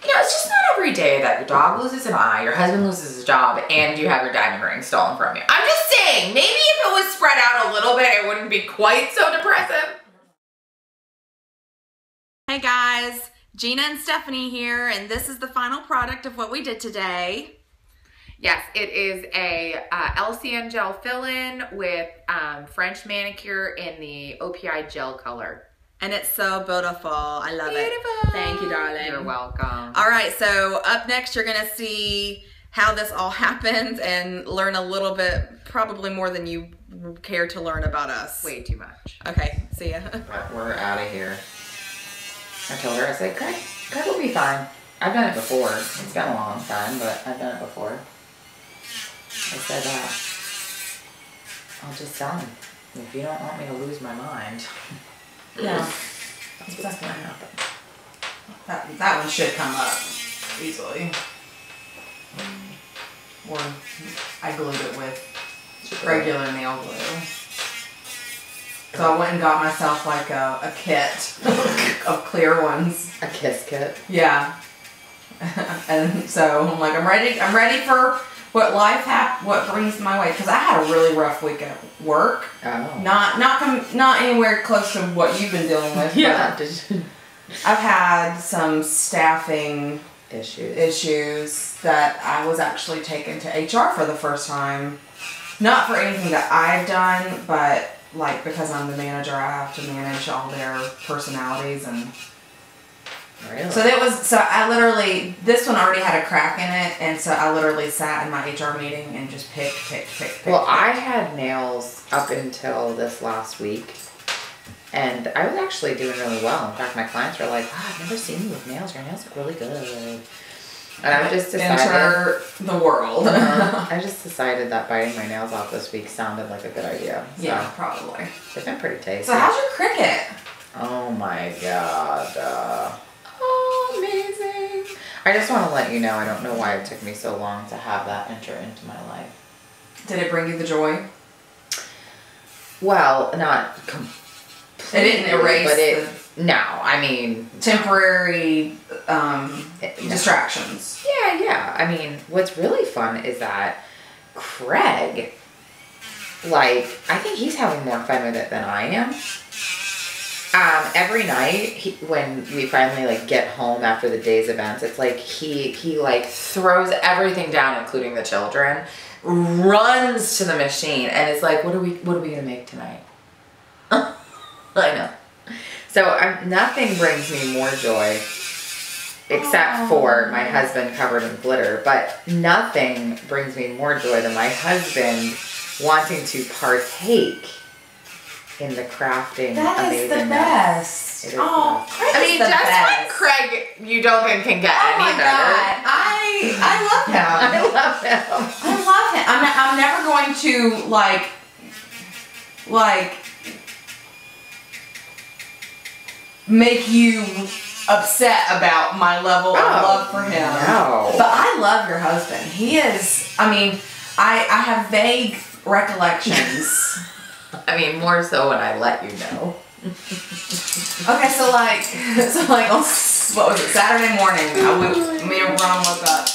You know, it's just not every day that your dog loses an eye, your husband loses his job, and you have your diamond ring stolen from you. I'm just saying, maybe if it was spread out a little bit, it wouldn't be quite so depressive. Hey guys, Gina and Stephanie here, and this is the final product of what we did today. Yes, it is a LCN gel fill-in with French manicure in the OPI gel color. And it's so beautiful. I love it. Thank you, darling. You're welcome. All right, so up next you're gonna see how this all happened and learn a little bit, probably more than you care to learn about us. Way too much. Okay, see ya. But we're out of here. I told her, I said, Craig will be fine. I've done it before. It's been a long time, but I've done it before. I said, I'll just tell him, if you don't want me to lose my mind. Yeah. That's what's gonna happen. That one should come up easily. Or I glued it with regular nail glue. So I went and got myself like a kit of clear ones. A kiss kit? Yeah. And so I'm like, I'm ready for what what brings my way. Because I had a really rough week at work. Oh. Not anywhere close to what you've been dealing with. Yeah. I've had some staffing issues that I was actually taken to HR for the first time. Not for anything that I've done, but like because I'm the manager, I have to manage all their personalities and. Really? So I literally, this one already had a crack in it, and so I literally sat in my HR meeting and just picked. Well, I had nails up until this last week, and I was actually doing really well. In fact, my clients were like, wow, I've never seen you with nails. Your nails look really good. And I just decided. Enter the world. I just decided that biting my nails off this week sounded like a good idea. So yeah, probably. They've been pretty tasty. So how's your cricket? Oh my God. Amazing. I just want to let you know, I don't know why it took me so long to have that enter into my life. Did it bring you the joy? Well, not completely. It didn't erase no, I mean. Temporary distractions. Yeah. I mean, what's really fun is that Craig, like, I think he's having more fun with it than I am. Every night when we finally like get home after the day's events, it's like he like throws everything down, including the children, runs to the machine and is like, what are we gonna make tonight? I know. So nothing brings me more joy except for my husband covered in glitter, but nothing brings me more joy than my husband wanting to partake in the crafting. That is the best. Oh, Craig is the best. When Craig, you don't think can get any better. God. I love him. I love him. I'm never going to like make you upset about my level of love for him. No. But I love your husband. He is. I mean, I have vague recollections. I mean, more so when I let you know. Okay, so like on, what was it, Saturday morning, me and Ron woke up,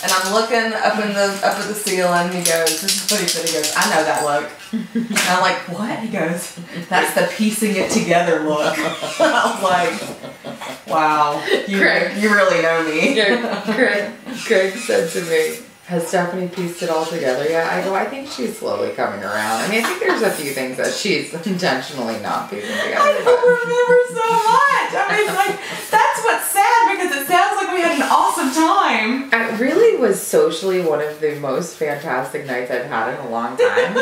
and I'm looking up at the ceiling, he goes, this is what he said, he goes, I know that look. And I'm like, what? He goes, that's the piecing it together look. I was like, wow, you really know me. Craig said to me, has Stephanie pieced it all together yet? I go, I think she's slowly coming around. I mean, I think there's a few things that she's intentionally not piecing together. I don't remember so much. I mean, like, that's what's sad because it sounds like we had an awesome time. It really was socially one of the most fantastic nights I've had in a long time.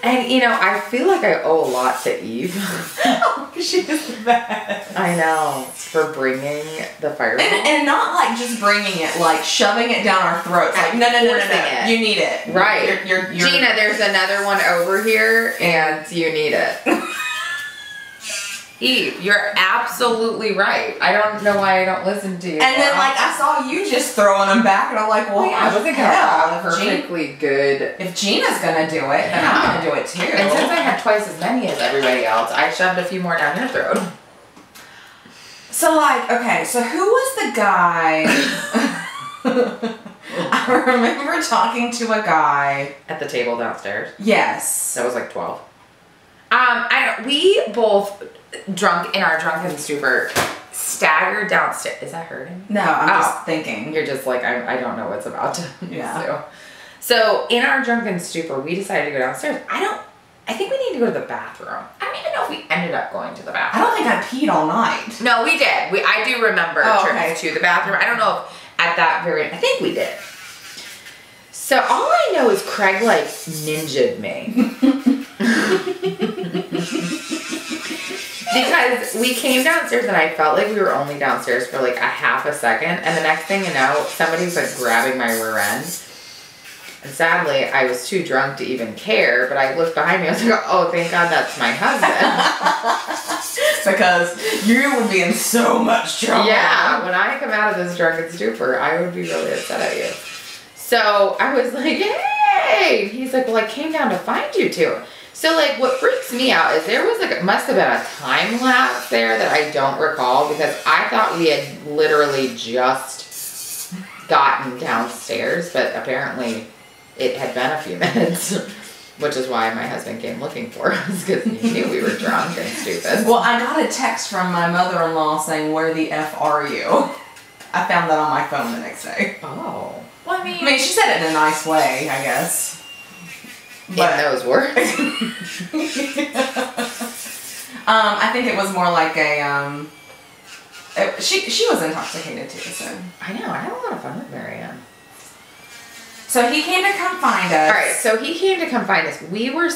And, you know, I feel like I owe a lot to Eve. Oh, she is the best. I know. For bringing the fireball. And not like just bringing it, like shoving it down our throats. Like, no. You need it. Right. You're Gina, there's another one over here, and you need it. Eve, you're absolutely right. I don't know why I don't listen to you. And then, like, I saw you just throwing them back, and I'm like, well, I wasn't going to have perfectly good. If Gina's going to do it, then I'm going to do it too. And since I had twice as many as everybody else, I shoved a few more down your throat. So like, okay, so who was the guy? I remember talking to a guy at the table downstairs. Yes. That was like 12. We both in our drunken stupor staggered downstairs. Is that hurting? No, I'm just thinking. You're just like, I don't know what's about to yeah. So in our drunken stupor, we decided to go downstairs. I think we need to go to the bathroom. I don't even know if we ended up going to the bathroom. I don't think I peed all night. No, we did. I do remember trips to the bathroom. I don't know if at that I think we did. So all I know is Craig like ninja'd me. Because we came downstairs and I felt like we were only downstairs for like a half a second. And the next thing you know, somebody's like grabbing my rear end. And sadly, I was too drunk to even care, but I looked behind me, I was like, oh, thank God that's my husband. Because you would be in so much trouble. Yeah, when I come out of this drunken stupor, I would be really upset at you. So I was like, hey! He's like, well, I came down to find you two. So like, what freaks me out is there was like, must have been a time lapse there that I don't recall, because I thought we had literally just gotten downstairs, but apparently it had been a few minutes, which is why my husband came looking for us, because he knew we were drunk and stupid. Well, I got a text from my mother-in-law saying, where the F are you? I found that on my phone the next day. Oh. Well, I mean, she said it in a nice way, I guess. But in those words. I think it was more like a, she was intoxicated too, so. I know, I had a lot of fun with Marianne. So he came to come find us. All right, so he came to come find us. We were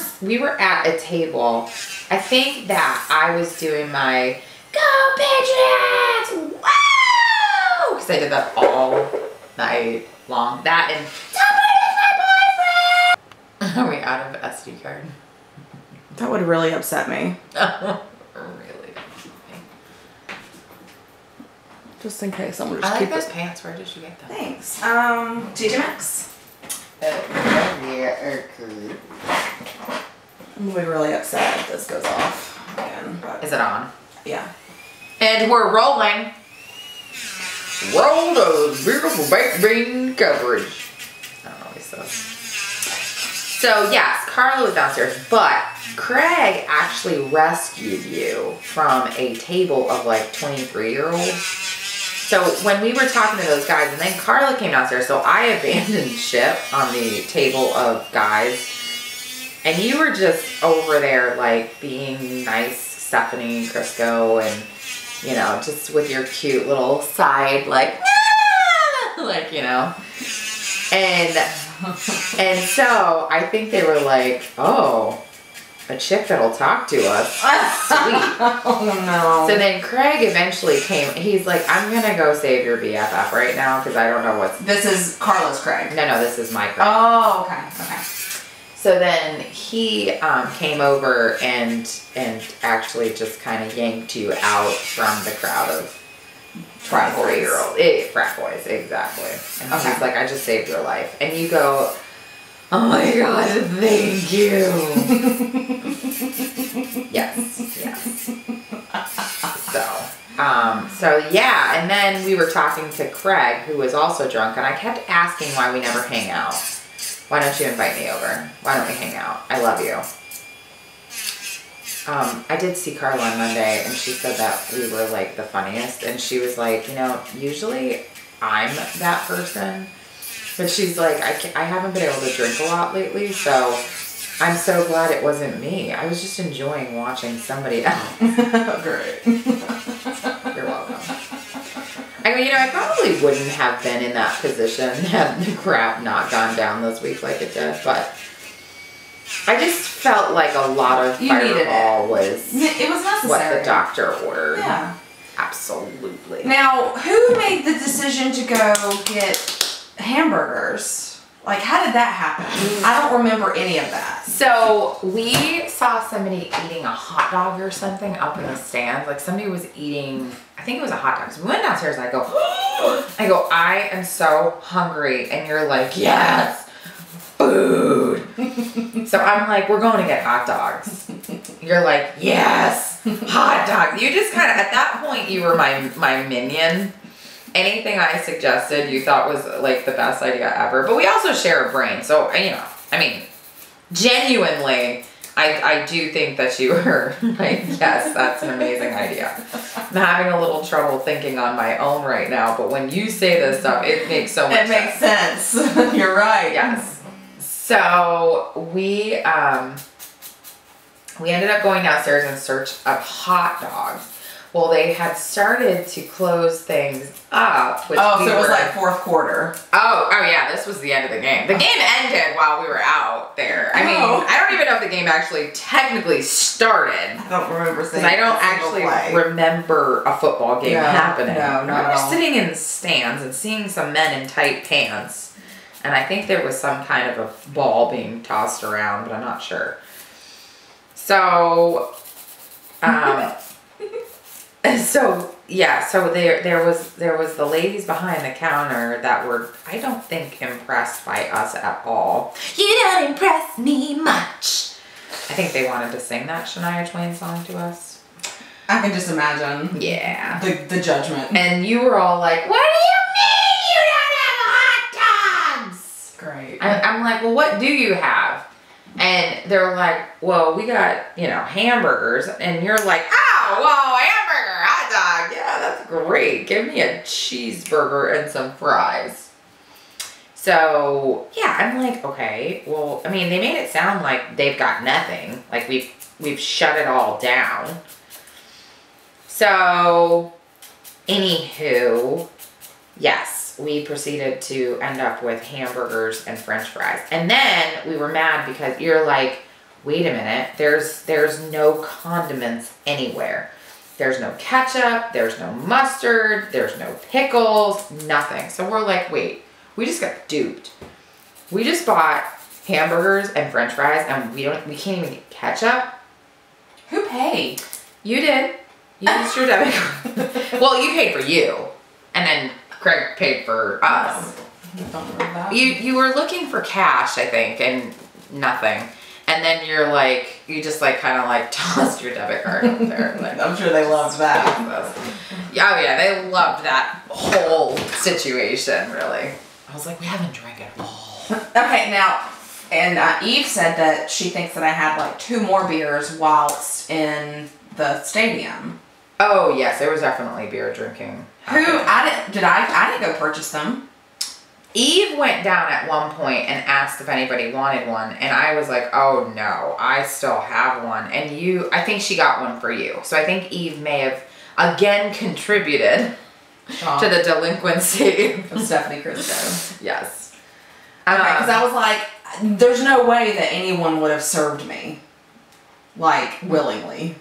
at a table. I think that I was doing my Go Patriots! Woo! Because I did that all night long. That and somebody's my boyfriend! Are we out of SD card? That would really upset me. Really? Just in case, I'm gonna I just like keep those pants. Where did you get them? Thanks. TJ Maxx. I'm gonna be really upset if this goes off again. But is it on? Yeah. And we're rolling. Roll the beautiful baked bean coverage. I don't know what he says. So yes, Carla was downstairs, but Craig actually rescued you from a table of like 23-year-olds. So when we were talking to those guys, and then Carla came downstairs, so I abandoned ship on the table of guys, and you were just over there like being nice, Stephanie, Crisco, and you know, just with your cute little side, like, ah! Like, you know, and so I think they were like, oh, a chick that'll talk to us. Sweet. Oh no. So then Craig eventually came. He's like, I'm going to go save your BFF right now because I don't know what's... This is Carla's Craig. No, this is my Craig. Oh, okay. Okay. So then he came over and actually just kind of yanked you out from the crowd of 24-year-old frat boys, exactly. And he's like, I just saved your life. And you go, oh my God, thank you. Yes. So yeah, and then we were talking to Craig, who was also drunk, and I kept asking why we never hang out. Why don't you invite me over? Why don't we hang out? I love you. I did see Carla on Monday, and she said that we were like the funniest, and she was like, you know, usually I'm that person. But she's like, I haven't been able to drink a lot lately, so I'm so glad it wasn't me. I was just enjoying watching somebody else. Great. You're welcome. I mean, you know, I probably wouldn't have been in that position had the crap not gone down this week like it did, but I just felt like a lot of Fireball was it was necessary. What the doctor ordered. Yeah. Absolutely. Now, who made the decision to go get hamburgers? Like, how did that happen? I don't remember any of that. So we saw somebody eating a hot dog or something up in the stands. Like somebody was eating, I think it was a hot dog. So we went downstairs and I go, I am so hungry. And you're like, yes, food. So I'm like, we're going to get hot dogs. you're like, yes, hot dog. You just kind of, at that point, you were my minion. Anything I suggested you thought was like the best idea ever. But we also share a brain. So, you know, I mean, genuinely, I do think that you were like, yes, that's an amazing idea. I'm having a little trouble thinking on my own right now, but when you say this stuff, it makes so much sense. It makes sense. You're right. Yes. So we ended up going downstairs in search of hot dogs. Well, they had started to close things up. So it was like fourth quarter. Oh yeah, this was the end of the game. The game ended while we were out there. I mean, I don't even know if the game actually technically started. I don't remember seeing. Because I don't actually remember a football game happening. No, not at all. We were sitting in the stands and seeing some men in tight pants. And I think there was some kind of a ball being tossed around, but I'm not sure. So, so there was the ladies behind the counter that were, I don't think, impressed by us at all. You don't impress me much. I think they wanted to sing that Shania Twain song to us. I can just imagine. Yeah. The judgment. And you were all like, what do you mean you don't have hot dogs? Great. I'm like, well, what do you have? And they're like, well, we got, you know, hamburgers. And you're like, oh, whoa, hamburger, hot dog. Yeah, that's great. Give me a cheeseburger and some fries. So, yeah, I'm like, okay, well, I mean, they made it sound like they've got nothing. Like we've shut it all down. So, anywho, yes. We proceeded to end up with hamburgers and french fries. And then we were mad because you're like, wait a minute, there's no condiments anywhere. There's no ketchup, there's no mustard, there's no pickles, nothing. So we're like, wait, we just got duped. We just bought hamburgers and french fries and we can't even get ketchup. Who paid? You did. You used your debit card. Well, you paid for you. And then Craig paid for us. Don't remember that. You were looking for cash, I think, and nothing. And then you're like, you just like kind of like tossed your debit card up there. Like, I'm sure they loved that. Yeah, oh yeah, they loved that whole situation, really. I was like, we haven't drank at all. Okay, now, and Eve said that she thinks that I had like 2 more beers whilst in the stadium. Oh yes, there was definitely beer drinking. I didn't go purchase them. Eve went down at one point and asked if anybody wanted one, and I was like, oh no, I still have one. And I think she got one for you. So I think Eve may have again contributed to the delinquency of Stephanie Crisco. Yes. Okay, because I was like, there's no way that anyone would have served me, like, willingly.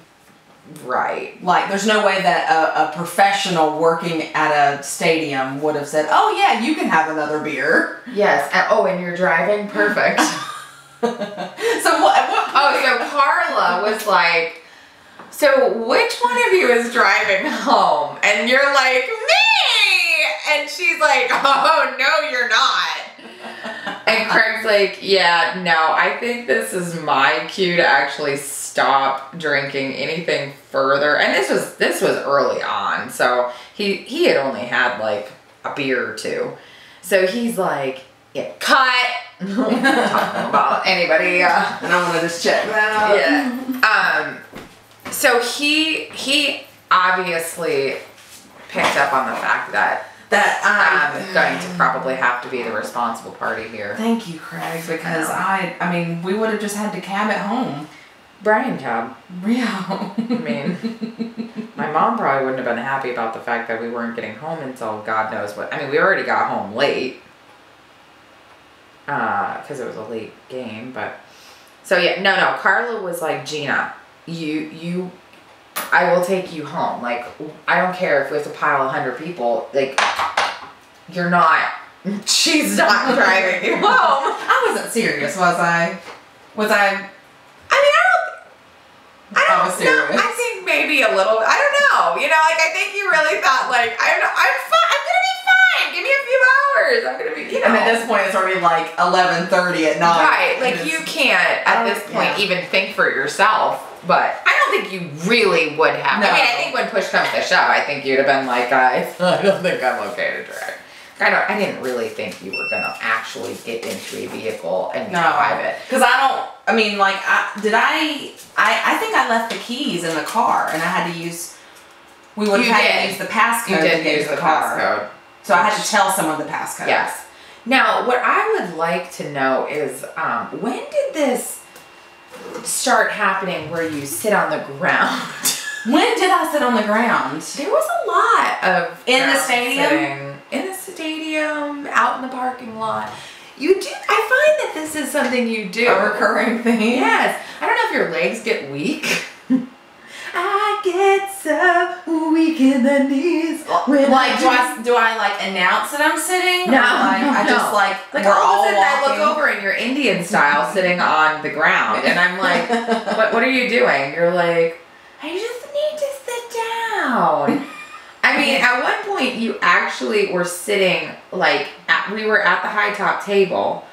Right. Like, there's no way that a professional working at a stadium would have said, oh yeah, you can have another beer. Yes. And you're driving? Perfect. So so Carla was like, so which one of you is driving home? And you're like, me! And she's like, oh, no, you're not. And Craig's like, yeah, no, I think this is my cue to actually stop drinking anything further. And this was early on, so he had only had like a beer or 2. So he's like, yeah, cut. Talking about anybody. And I want to just check that out. Yeah. So he obviously picked up on the fact that I'm going to probably have to be the responsible party here. Thank you, Craig, because I mean, we would have just had to cab it home. Brian cab. Yeah. I mean, my mom probably wouldn't have been happy about the fact that we weren't getting home until God knows what. I mean, we already got home late. Because it was a late game, but. So yeah, no, Carla was like, Gina, I will take you home. Like, I don't care if we have to pile 100 people. Like, she's not driving you home. I wasn't serious, was I? I was serious. No, I think maybe a little. I don't know. You know, like I think you really thought like I'm fine. I'm gonna be fine. Give me a few hours. I'm gonna be. You know. And at this point, it's already like 11:30 at night. Right. Like you can't at this point even think for yourself. But I don't think you really would have. No. I mean, I think when push comes to shove, I think you'd have been like, guys, I don't think I'm okay to drive. I didn't really think you were going to actually get into a vehicle and drive it. Because I think I left the keys in the car and I had to use, we would have had to use the passcode to get into the car. Passcode. So I had to tell someone the passcode. Yes. Now, what I would like to know is, when did this start happening where you sit on the ground? When did I sit on the ground? There was a lot of in the stadium. Sitting in the stadium, out in the parking lot. You do. I find that this is something you do. A recurring thing. Yes. I don't know if your legs get weak. I get so weak in the knees. When do I like announce that I'm sitting? No, I just like all of a sudden I look over and you're Indian style sitting on the ground, and I'm like, what are you doing? You're like, I just need to sit down. I mean, at one point you actually were sitting we were at the high top table,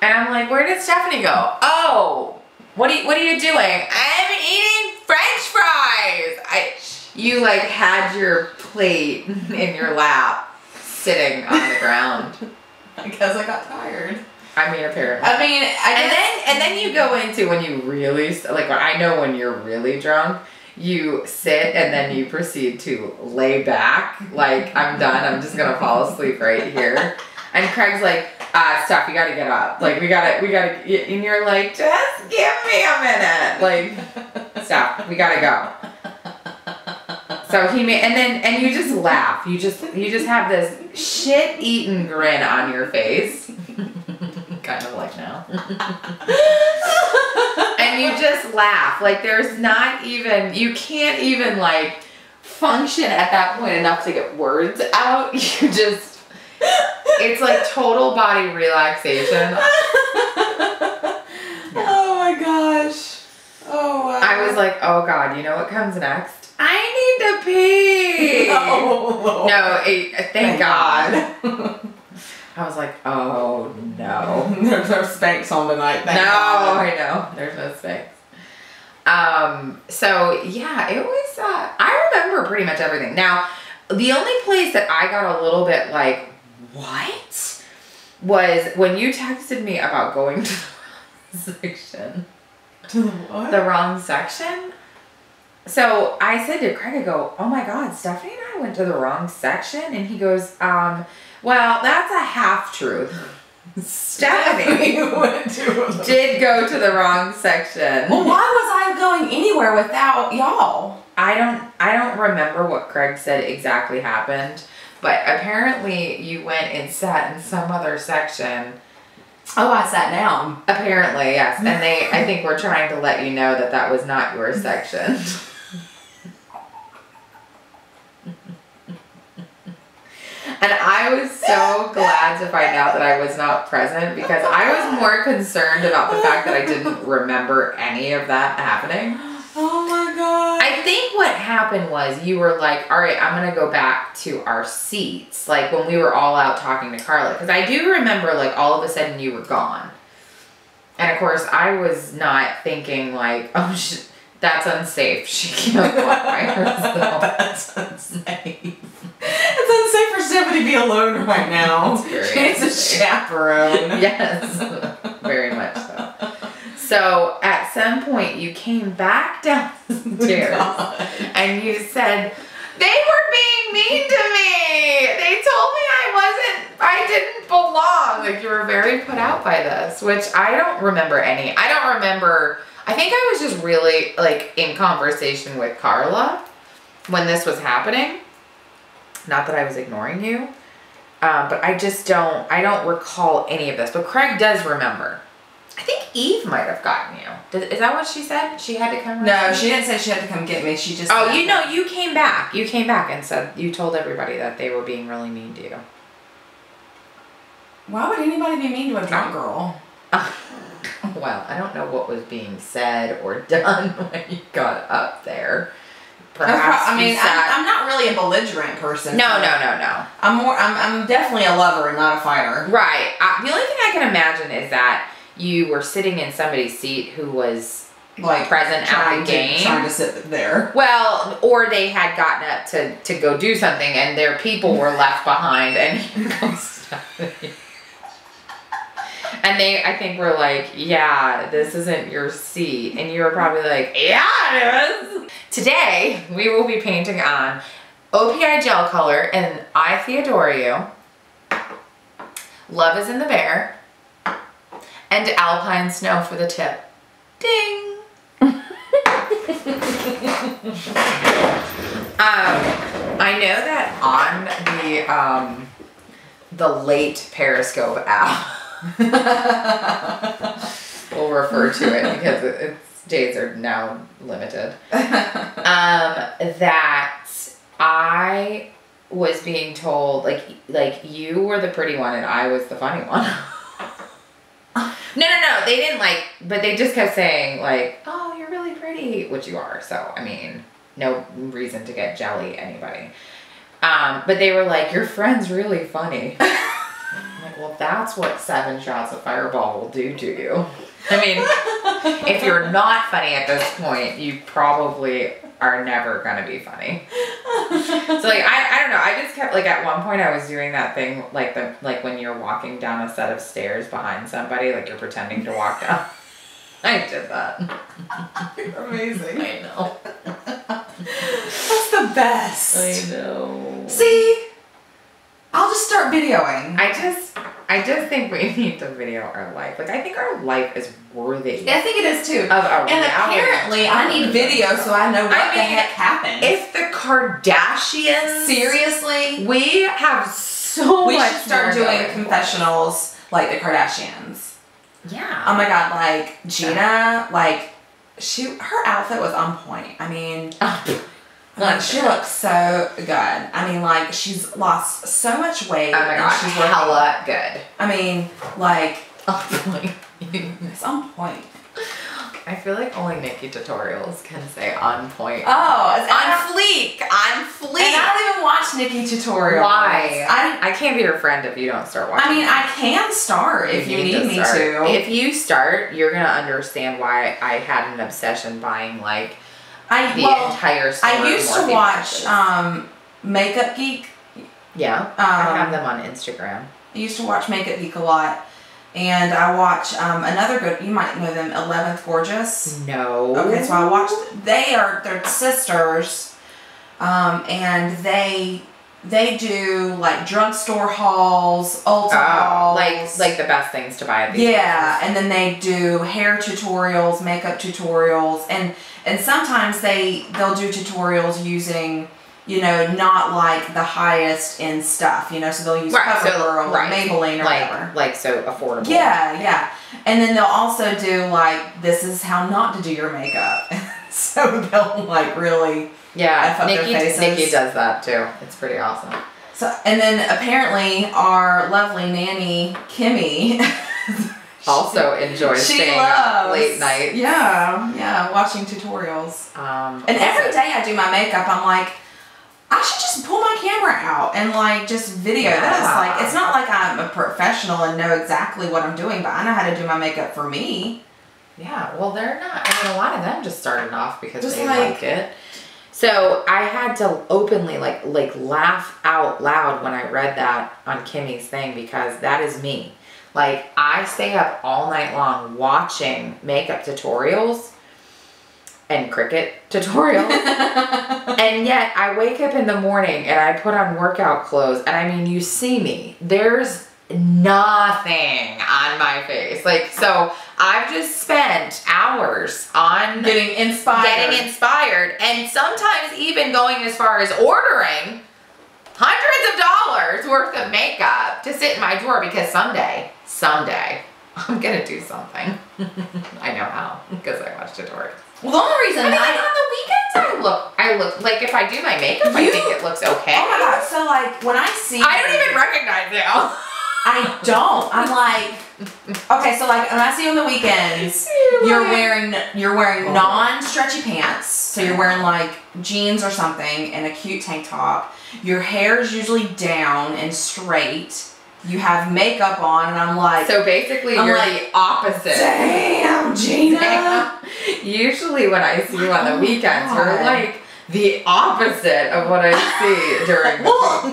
and I'm like, where did Stephanie go? Oh, what are you doing? I'm eating French fries. You had your plate in your lap, sitting on the ground. I guess I got tired. I mean, apparently. I mean, and then you go into when you really I know when you're really drunk. You sit and then you proceed to lay back. Like, I'm done. I'm just going to fall asleep right here. And Craig's like, Steph, you got to get up. Like, we got to, and you're like, just give me a minute. Like, Steph, we got to go. So and you just laugh. You just have this shit-eaten grin on your face. Kind of like now. And you just laugh. Like, there's not even, you can't even function at that point enough to get words out. You just, it's like total body relaxation. Oh my gosh. Oh wow. I was like, oh God, you know what comes next? I need to pee. No, thank God. I was like, oh no. There's no Spanx on tonight. I know. There's no Spanx. So yeah, it was, I remember pretty much everything. Now, the only place that I got a little bit like, what? Was when you texted me about going to the wrong section. To the what? The wrong section. So I said to Craig, I go, oh my God, Stephanie and I went to the wrong section. And he goes, well, that's a half-truth. Stephanie did go to the wrong section. Well, why was I going anywhere without y'all? I don't remember what Craig said exactly happened, but apparently you went and sat in some other section. Oh, I sat down. Apparently, yes. And I think we're trying to let you know that that was not your section. And I was so glad to find out that I was not present, because I was more concerned about the fact that I didn't remember any of that happening. Oh my God. I think what happened was you were like, all right, I'm going to go back to our seats. Like when we were all out talking to Carla. Because I do remember all of a sudden you were gone. And of course I was not thinking oh, that's unsafe. She can't walk by herself. That's unsafe. It's unsafe for Stephanie to be alone right now. She needs a chaperone. Yes, very much so. So at some point you came back downstairs and you said, they were being mean to me. They told me I didn't belong. You were very put out by this, which I don't remember any. I don't remember. I think I was just really in conversation with Carla when this was happening. Not that I was ignoring you, but I don't recall any of this. But Craig does remember. I think Eve might have gotten you. Is that what she said? She had to come? No, she didn't say she had to come get me. She just... Oh, you came back. You came back and said, you told everybody that they were being really mean to you. Why would anybody be mean to a drunk girl? Well, I don't know what was being said or done when you got up there. Perhaps I'm not really a belligerent person. No. I'm definitely a lover and not a fighter. Right. The only thing I can imagine is that you were sitting in somebody's seat who was like present at the game. Trying to sit there. Well, or they had gotten up to go do something and their people were left behind and here comes Stephanie. And they, I think, were like, yeah, this isn't your seat. And you were probably like, yeah, it is. Today, we will be painting on OPI gel color and I Theodore You, Love is in the Bear, and Alpine Snow for the tip. Ding! I know that on the late Periscope app, we'll refer to it because its days are now limited, that I was being told like you were the pretty one and I was the funny one. No, they didn't but they just kept saying like, oh, you're really pretty, which you are, so I mean, no reason to get jelly anybody. But they were like, your friend's really funny. I'm like, well, that's what 7 shots of Fireball will do to you. I mean, if you're not funny at this point, you probably are never gonna be funny. So like, I don't know, I just kept, like, at one point I was doing that thing, like when you're walking down a set of stairs behind somebody, like you're pretending to walk down. I did that. You're amazing. I know. That's the best. I know. See? I'll just start videoing. I just think we need to video our life. Like, I think our life is worthy. Yeah, I think it is too. Of a and apparently, I need video so I know what the heck happened. If the Kardashians, seriously, we have so much. We should start more doing going confessionals like the Kardashians. Yeah. Oh my God, like Gina, like her outfit was on point. I mean. Like, she looks so good. I mean, like, she's lost so much weight. Oh my God, she's hella good. I mean, like, on point. It's on point. I feel like only Nikki tutorials can say on point. Oh, on fleek. On fleek. And I don't even watch Nikki tutorials. Why? I can't be your friend if you don't start watching. I mean, I can start if you need me to. If you start, you're gonna understand why I had an obsession buying like entire store. I used to watch Makeup Geek. Yeah, I have them on Instagram. I used to watch Makeup Geek a lot. And I watch another good, you might know them, 11th Gorgeous. No. Okay, so I watched, they're sisters, and they do like drugstore hauls, Ulta hauls. Like the best things to buy at these places. And then they do hair tutorials, makeup tutorials, and sometimes they'll do tutorials using, you know, not like the highest end stuff, you know, so they'll use CoverGirl or Maybelline or whatever. Like so affordable. Yeah. And then they'll also do like, this is how not to do your makeup. So they'll like really F up their faces. Nikki does that too. It's pretty awesome. So, and then apparently our lovely nanny, Kimmy, also enjoys staying up late night. Yeah, watching tutorials. And every day I do my makeup, I'm like, I should just pull my camera out and like just video this. Like, it's not like I'm a professional and know exactly what I'm doing, but I know how to do my makeup for me. Yeah, well, they're not. I mean, a lot of them just started off because they like it. So I had to openly like laugh out loud when I read that on Kimmy's thing because that is me. Like, I stay up all night long watching makeup tutorials and Cricut tutorials. And yet I wake up in the morning and I put on workout clothes and I mean, you see me. There's nothing on my face. Like, so I've just spent hours on getting inspired and sometimes even going as far as ordering hundreds of dollars worth of makeup to sit in my drawer because someday I'm gonna do something. I know how, because I watch tutorials. Well, the only reason on the weekends I look like if I do my makeup, I think it looks okay. Oh my God! So like when I see, I don't even recognize you. I don't. I'm like, okay, so like when I see you on the weekends, you're wearing non-stretchy pants. So you're wearing like jeans or something and a cute tank top. Your hair is usually down and straight. You have makeup on, and I'm like... So basically, you're the opposite. Damn, Gina! Damn. Usually when I see you on the weekends, you're like the opposite of what I see during the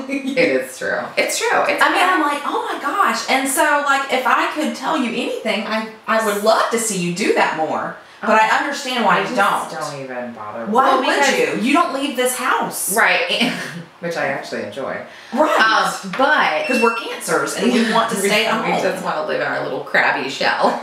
week. It is true. It's true. I'm like, oh my gosh. And so, like, if I could tell you anything, I would love to see you do that more. But I understand why you don't. Don't even bother. Why would you? You don't leave this house. Right. Which I actually enjoy. Right. But... Because we're cancers and we want to stay at home. We just want to live in our little crabby shell.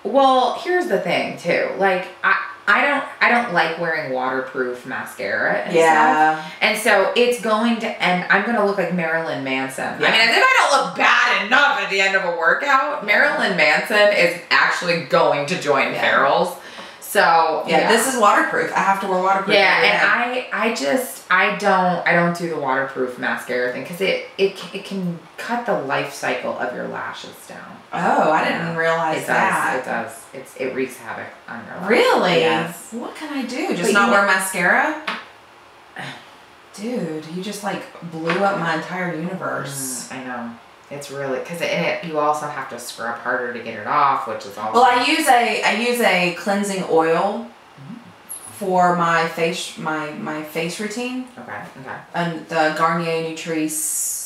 Well, here's the thing, too. Like, I don't like wearing waterproof mascara and stuff. And so it's going to end, I'm going to look like Marilyn Manson. Yeah. I mean, as if I don't look bad enough at the end of a workout, Marilyn Manson is actually going to join Farrell's. So this is waterproof. I have to wear waterproof. Yeah, and I don't do the waterproof mascara thing because it can cut the life cycle of your lashes down. Oh, I didn't realize that. It does. It wreaks havoc on your life. Really? Yes. What can I do? Just not wear mascara? Dude, you just like blew up my entire universe. I know. It's really because you also have to scrub harder to get it off, which is also. Well, I use a cleansing oil for my face routine. Okay. And the Garnier Nutrice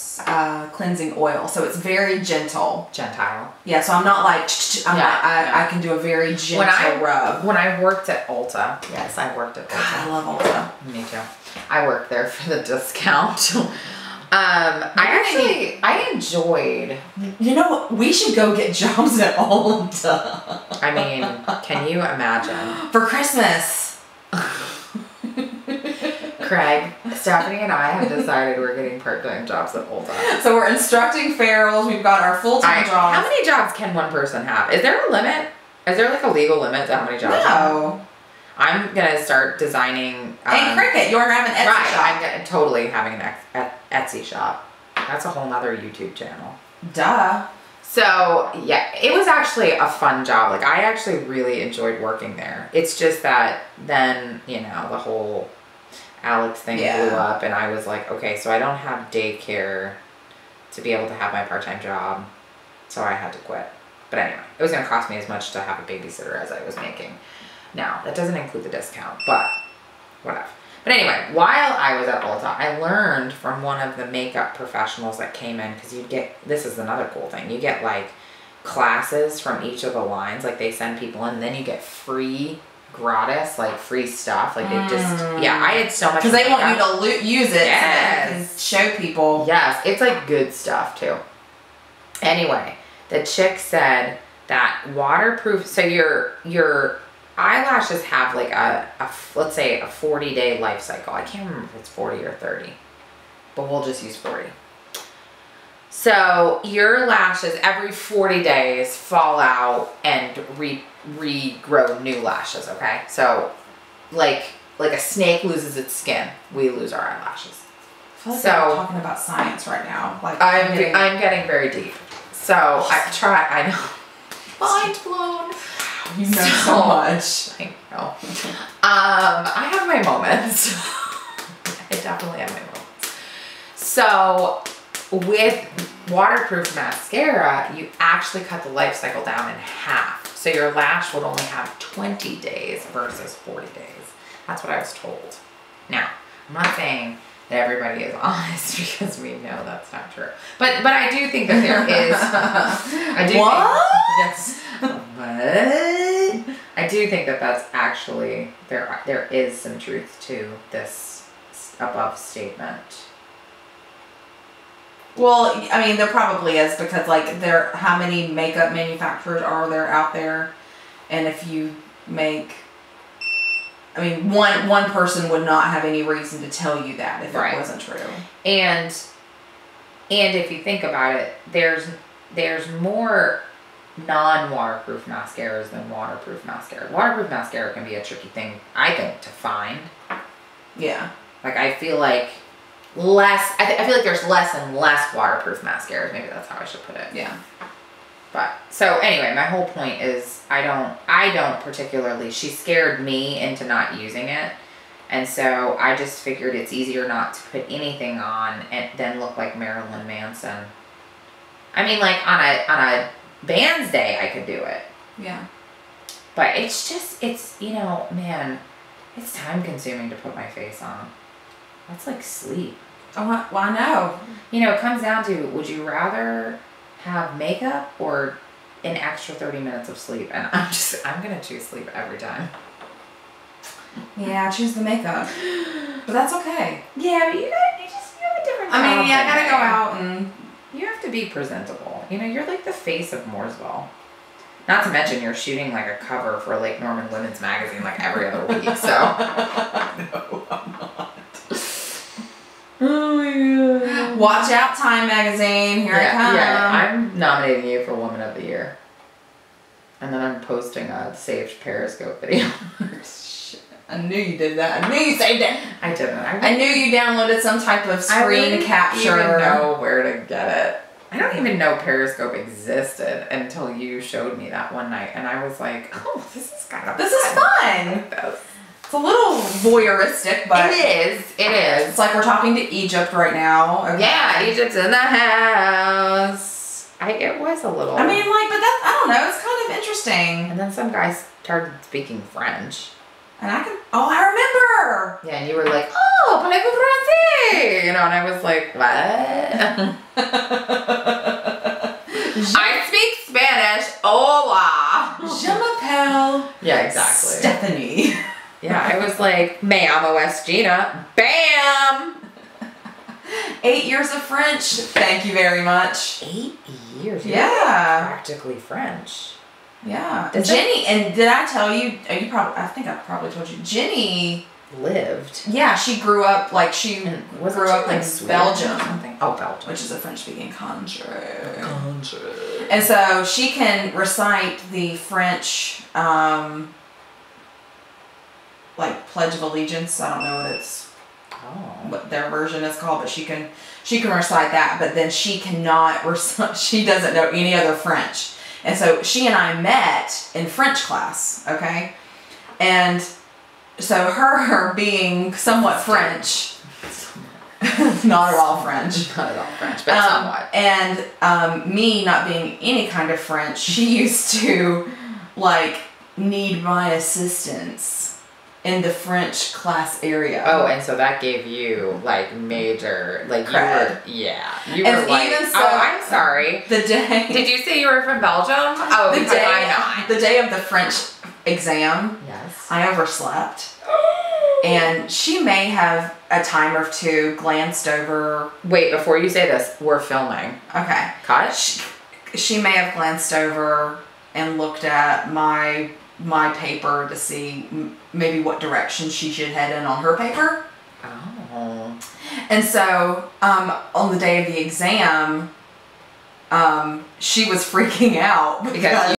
cleansing oil, so it's very gentle. Gentile. Yeah, so I'm not like I can do a very gentle rub. When I worked at Ulta, yes, I worked at Ulta. God, I love Ulta. Me too. I worked there for the discount. I enjoyed. You know, we should go get jobs at Ulta. I mean, can you imagine? For Christmas. Craig, Stephanie, and I have decided we're getting part-time jobs at Ulta. So we're instructing Farrells. We've got our full-time jobs. How many jobs can one person have? Is there a limit? Is there like a legal limit to how many jobs? No. I'm gonna start designing. And Cricket, you're gonna have an Etsy shop. I'm totally having an Etsy shop. That's a whole nother YouTube channel. Duh. So yeah, it was actually a fun job. Like I actually really enjoyed working there. It's just that then the whole Alex thing blew up, and I was like, okay, so I don't have daycare to be able to have my part-time job, so I had to quit. But anyway, it was gonna cost me as much to have a babysitter as I was making. Now, that doesn't include the discount, but whatever. But anyway, while I was at Ulta, I learned from one of the makeup professionals that came in, because this is another cool thing, you get like classes from each of the lines, like they send people in, and then you get free, gratis, like free stuff, like they just, I had so much. Because they want you to use it and show people. Yes, it's like good stuff too. Anyway, the chick said that waterproof, so your eyelashes have like let's say a 40-day life cycle. I can't remember if it's 40 or 30, but we'll just use 40. So your lashes every 40 days fall out and regrow new lashes, okay? So like a snake loses its skin, we lose our eyelashes. I feel like I'm talking about science right now. Like I'm getting very deep. So I know. Mind blown. You know so much. I know. I have my moments. I definitely have my moments. So with waterproof mascara, you actually cut the life cycle down in half. So your lash would only have 20 days versus 40 days. That's what I was told. Now, I'm not saying that everybody is honest because we know that's not true. But I do think that there is. I do think that that's actually there is some truth to this above statement. Well, I mean, there probably is, because like how many makeup manufacturers are there out there, and if you make, I mean, one person would not have any reason to tell you that if it wasn't true. And if you think about it, there's more non-waterproof mascaras than waterproof mascara. Waterproof mascara can be a tricky thing, I think, to find. Yeah. Like I feel like I feel like there's less and less waterproof mascaras. Maybe that's how I should put it. Yeah. But so anyway, my whole point is I don't particularly, she scared me into not using it. And so I just figured it's easier not to put anything on and then look like Marilyn Manson. I mean, like on a band's day, I could do it. Yeah. But it's just, it's, you know, man, it's time consuming to put my face on. That's like sleep. Oh, well, I know. You know, it comes down to, would you rather have makeup or an extra 30 minutes of sleep? And I'm going to choose sleep every time. Yeah, choose the makeup. But that's okay. Yeah, but you have a different job. I mean, yeah, I gotta go out and... You have to be presentable. You know, you're like the face of Mooresville. Not to mention you're shooting like a cover for Lake Norman Women's Magazine like every other week, so. No, I'm not. Oh my God. Watch out, Time Magazine. Here I come. Yeah, I'm nominating you for Woman of the Year. And then I'm posting a saved Periscope video. I knew you did that. I knew you saved it. I didn't. I knew you downloaded some type of screen capture. I don't even know where to get it. I don't even know Periscope existed until you showed me that one night. And I was like, oh, this is kind of This is fun. It's a little voyeuristic, but... It is. It is. It's like we're talking to Egypt right now. Okay? Yeah, Egypt's in the house. It was a little... I mean, like, but that's, I don't know, it's kind of interesting. And then some guys started speaking French. And I remember! Yeah, and you were like, oh, parlez-vous français? You know, and I was like, what? I speak Spanish. Hola. Je m'appelle... Yeah, exactly. Stephanie. Yeah, I was like, me llamo es Gina. Bam! 8 years of French. Thank you very much. 8 years? Yeah. Practically French. Yeah. Jenny, and did I tell you, I think I probably told you, Jenny lived. Yeah, she grew up, like, she grew up in Belgium. Oh, Belgium. Which is a French-speaking country. And so she can recite the French, like, Pledge of Allegiance. I don't know what their version is called, but she can recite that, but then she cannot recite, she doesn't know any other French. And so she and I met in French class, okay? And so her being somewhat French, not at all French. Not at all French, but somewhat. And me not being any kind of French, she used to, like, need my assistance in the French class area. Oh, and so that gave you, like, major, like, cred. You were like, even so, oh, I'm sorry. The day... Did you say you were from Belgium? Oh, because I'm not. The day of the French exam, yes, I overslept. And she may have a time or two glanced over... Wait, before you say this, we're filming. Okay. Cut? She may have glanced over and looked at my paper to see maybe what direction she should head in on her paper. Oh. And so, on the day of the exam, she was freaking out because